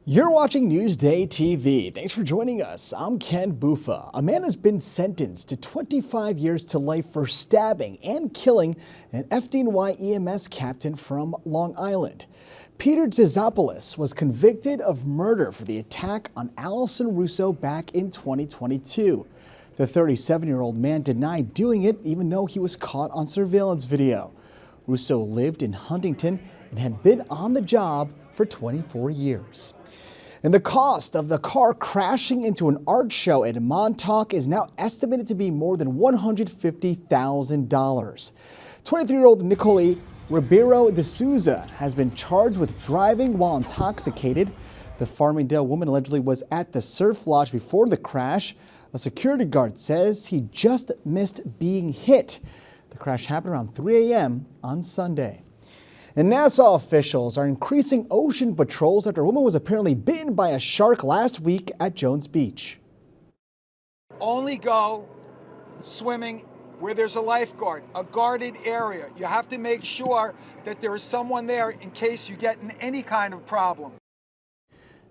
You're watching Newsday TV. Thanks for joining us. I'm Ken Bufa. A man has been sentenced to 25 years to life for stabbing and killing an FDNY EMS captain from Long Island. Peter Zizopoulos was convicted of murder for the attack on Allison Russo back in 2022. The 37-year-old man denied doing it even though he was caught on surveillance video. Russo lived in Huntington and had been on the job for 24 years. And the cost of the car crashing into an art show at Montauk is now estimated to be more than $150,000. 23-year-old Nicole Ribeiro de Souza has been charged with driving while intoxicated. The Farmingdale woman allegedly was at the surf lodge before the crash. A security guard says he just missed being hit. The crash happened around 3 a.m. on Sunday. And Nassau officials are increasing ocean patrols after a woman was apparently bitten by a shark last week at Jones Beach. Only go swimming where there's a lifeguard, a guarded area. You have to make sure that there is someone there in case you get in any kind of problem.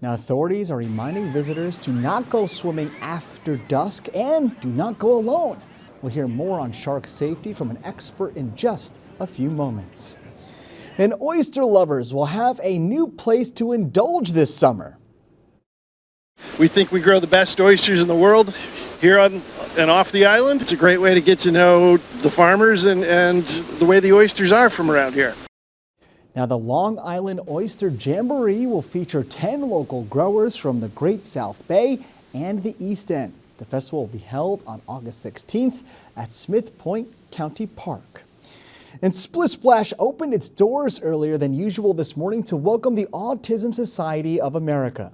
Now, authorities are reminding visitors to not go swimming after dusk and do not go alone. We'll hear more on shark safety from an expert in just a few moments. And oyster lovers will have a new place to indulge this summer. We think we grow the best oysters in the world here on and off the island. It's a great way to get to know the farmers and the way the oysters are from around here. Now, the Long Island Oyster Jamboree will feature 10 local growers from the Great South Bay and the East End. The festival will be held on August 16th at Smith Point County Park. And Splish Splash opened its doors earlier than usual this morning to welcome the Autism Society of America.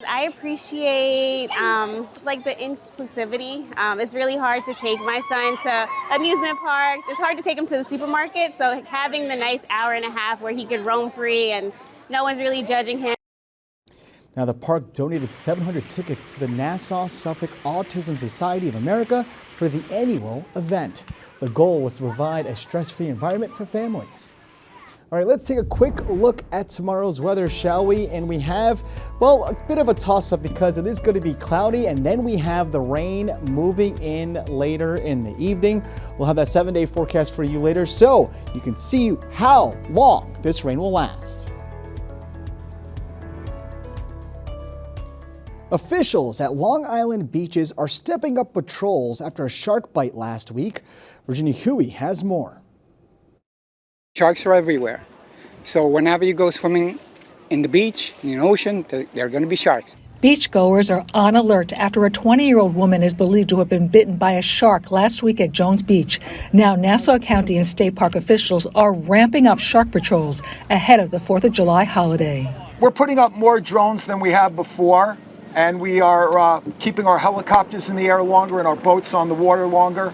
I appreciate the inclusivity. It's really hard to take my son to amusement parks. It's hard to take him to the supermarket. So having the nice hour and a half where he could roam free and no one's really judging him. Now, the park donated 700 tickets to the Nassau Suffolk Autism Society of America for the annual event. The goal was to provide a stress-free environment for families. All right, let's take a quick look at tomorrow's weather, shall we? And we have, well, a bit of a toss-up because it is going to be cloudy, and then we have the rain moving in later in the evening. We'll have that 7-day forecast for you later so you can see how long this rain will last. Officials at Long Island beaches are stepping up patrols after a shark bite last week. Virginia Huey has more. Sharks are everywhere. So whenever you go swimming in the beach, in the ocean, there are going to be sharks. Beachgoers are on alert after a 20-year-old woman is believed to have been bitten by a shark last week at Jones Beach. Now, Nassau County and state park officials are ramping up shark patrols ahead of the 4th of July holiday. We're putting up more drones than we have before, and we are keeping our helicopters in the air longer and our boats on the water longer.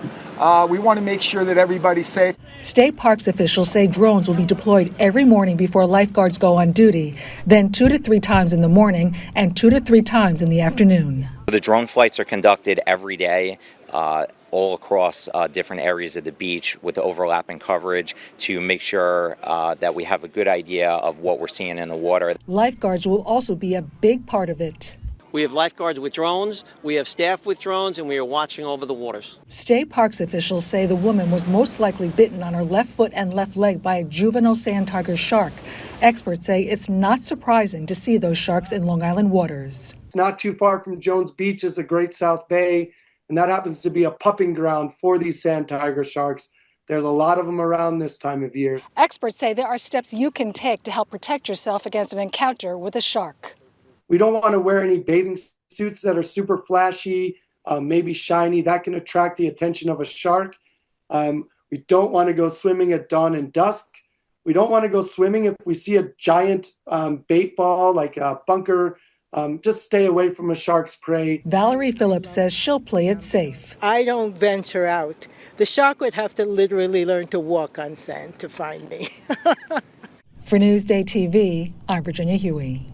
We want to make sure that everybody's safe. State parks officials say drones will be deployed every morning before lifeguards go on duty, then 2 to 3 times in the morning and 2 to 3 times in the afternoon. The drone flights are conducted every day all across different areas of the beach with overlapping coverage to make sure that we have a good idea of what we're seeing in the water. Lifeguards will also be a big part of it. We have lifeguards with drones, we have staff with drones, and we are watching over the waters. State parks officials say the woman was most likely bitten on her left foot and left leg by a juvenile sand tiger shark. Experts say it's not surprising to see those sharks in Long Island waters. It's not too far from Jones Beach is the Great South Bay, and that happens to be a pupping ground for these sand tiger sharks. There's a lot of them around this time of year. Experts say there are steps you can take to help protect yourself against an encounter with a shark. We don't want to wear any bathing suits that are super flashy, maybe shiny. That can attract the attention of a shark. We don't want to go swimming at dawn and dusk. We don't want to go swimming if we see a giant bait ball like a bunker. Just stay away from a shark's prey. Valerie Phillips says she'll play it safe. I don't venture out. The shark would have to literally learn to walk on sand to find me. For Newsday TV, I'm Virginia Huey.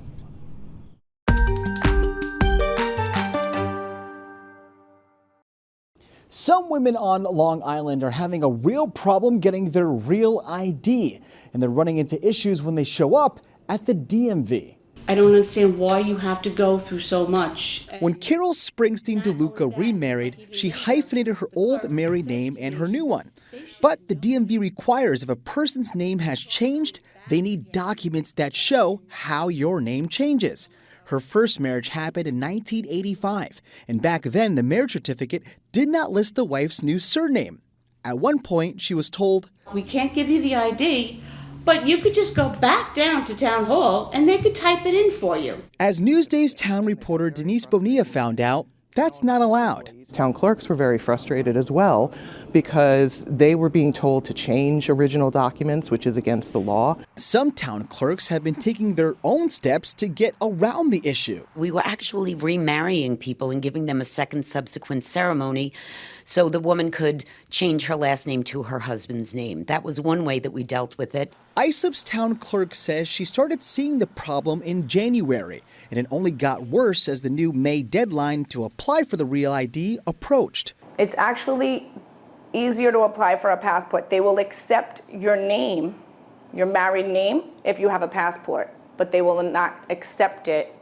Some women on Long Island are having a real problem getting their real ID, and they're running into issues when they show up at the DMV. I don't understand why you have to go through so much. When Carol Springsteen DeLuca remarried, she hyphenated her old married name and her new one. But the DMV requires if a person's name has changed, they need documents that show how your name changes. Her first marriage happened in 1985, and back then the marriage certificate did not list the wife's new surname. At one point, she was told, "We can't give you the ID, but you could just go back down to town hall and they could type it in for you." As Newsday's town reporter Denise Bonilla found out, that's not allowed. Town clerks were very frustrated as well because they were being told to change original documents, which is against the law. Some town clerks have been taking their own steps to get around the issue. We were actually remarrying people and giving them a second subsequent ceremony so the woman could change her last name to her husband's name. That was one way that we dealt with it. ISOP's town clerk says she started seeing the problem in January, and it only got worse as the new May deadline to apply for the Real ID approached. It's actually easier to apply for a passport. They will accept your name, your married name, if you have a passport, but they will not accept it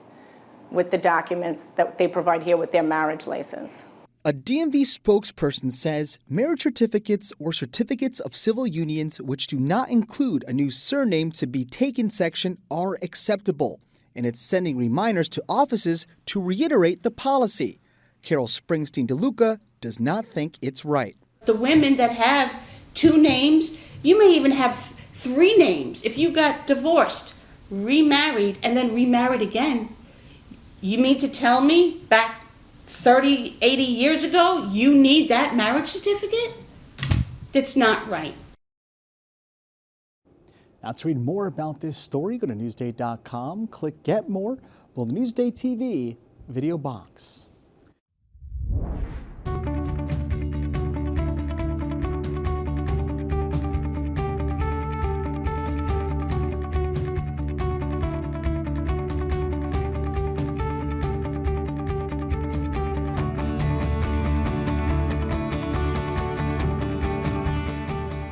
with the documents that they provide here with their marriage license. A DMV spokesperson says marriage certificates or certificates of civil unions which do not include a new surname to be taken section are acceptable, and it's sending reminders to offices to reiterate the policy. Carol Springsteen DeLuca does not think it's right. The women that have two names, you may even have three names. If you got divorced, remarried, and then remarried again, you mean to tell me back 30, 80 years ago, you need that marriage certificate? That's not right. Now, to read more about this story, go to Newsday.com, click Get More, below the Newsday TV video box.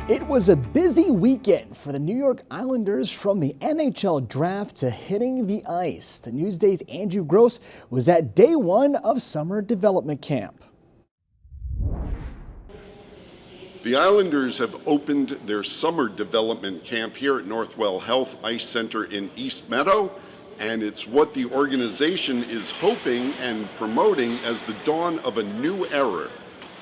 It was a busy weekend for the New York Islanders, from the NHL draft to hitting the ice. The Newsday's Andrew Gross was at day one of summer development camp. The Islanders have opened their summer development camp here at Northwell Health Ice Center in East Meadow, and it's what the organization is hoping and promoting as the dawn of a new era.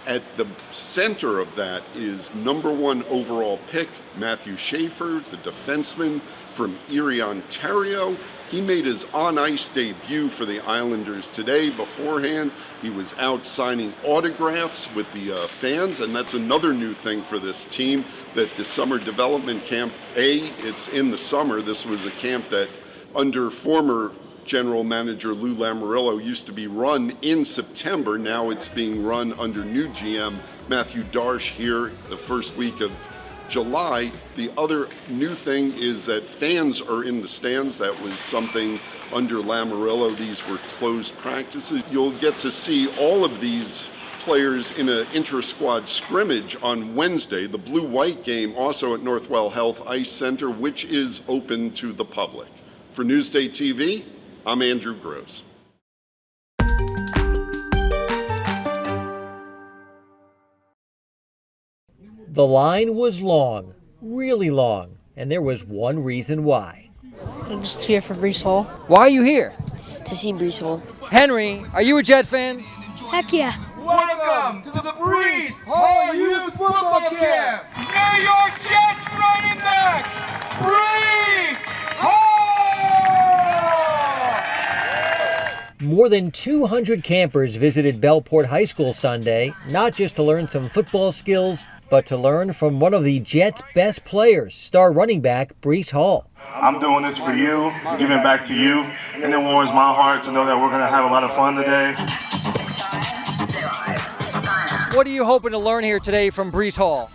At the center of that is #1 overall pick Matthew Schaefer, the defenseman from Erie, Ontario. He made his on-ice debut for the Islanders today. Beforehand, he was out signing autographs with the fans, and that's another new thing for this team, that the summer development camp, it's in the summer. This was a camp that under former General Manager Lou Lamoriello used to be run in September. Now it's being run under new GM Matthew Darsh here the first week of July. The other new thing is that fans are in the stands. That was something under Lamoriello. These were closed practices. You'll get to see all of these players in an intra-squad scrimmage on Wednesday. The blue-white game also at Northwell Health Ice Center, which is open to the public. For Newsday TV, I'm Andrew Gross. The line was long, really long, and there was one reason why. I'm just here for Brees Hall. Why are you here? To see Brees Hall. Henry, are you a Jet fan? Heck yeah. Welcome to the Brees Hall Youth Football Camp. New York Jets running back, Brees Hall! More than 200 campers visited Bellport High School Sunday, not just to learn some football skills, but to learn from one of the Jets' best players, star running back Brees Hall. I'm doing this for you, giving back to you, and it warms my heart to know that we're going to have a lot of fun today. What are you hoping to learn here today from Brees Hall?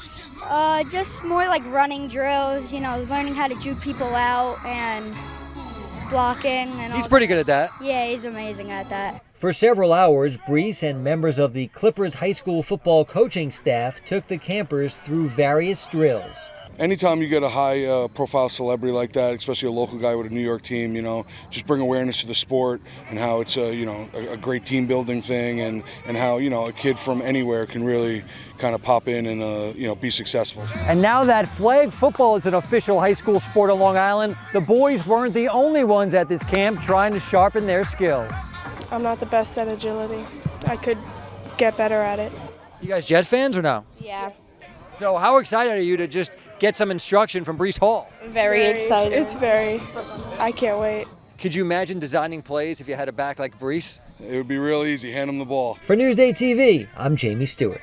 Just more like running drills, learning how to juke people out and blocking. And He's pretty good at that. Yeah, he's amazing at that. For several hours, Brees and members of the Clippers high school football coaching staff took the campers through various drills. anytime you get a high profile celebrity like that, especially a local guy with a New York team, just bring awareness to the sport and how it's a great team building thing, and how a kid from anywhere can really kind of pop in and be successful. And now that flag football is an official high school sport on Long Island, the boys weren't the only ones at this camp trying to sharpen their skills. I'm not the best at agility. I could get better at it. You guys Jet fans or no? Yeah. So how excited are you to just get some instruction from Brees Hall? Very excited. I can't wait. Could you imagine designing plays if you had a back like Brees? It would be real easy. Hand him the ball. For Newsday TV, I'm Jamie Stewart.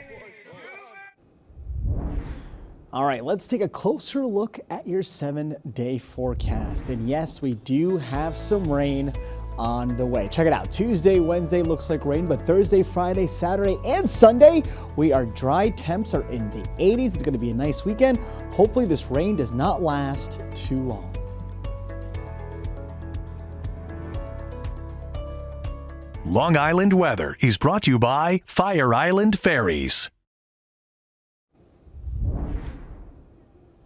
All right, let's take a closer look at your 7-day forecast. And yes, we do have some rain on the way. Check it out. Tuesday, Wednesday looks like rain, but Thursday, Friday, Saturday, and Sunday, we are dry. Temps are in the 80s. It's going to be a nice weekend. Hopefully this rain does not last too long. Long Island weather is brought to you by Fire Island Ferries.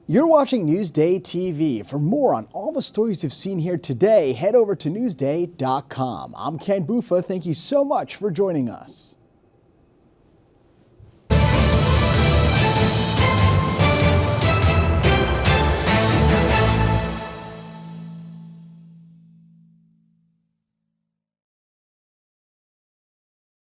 You're watching Newsday TV. For more on all the stories you've seen here today, head over to newsday.com. I'm Ken Buffa. Thank you so much for joining us.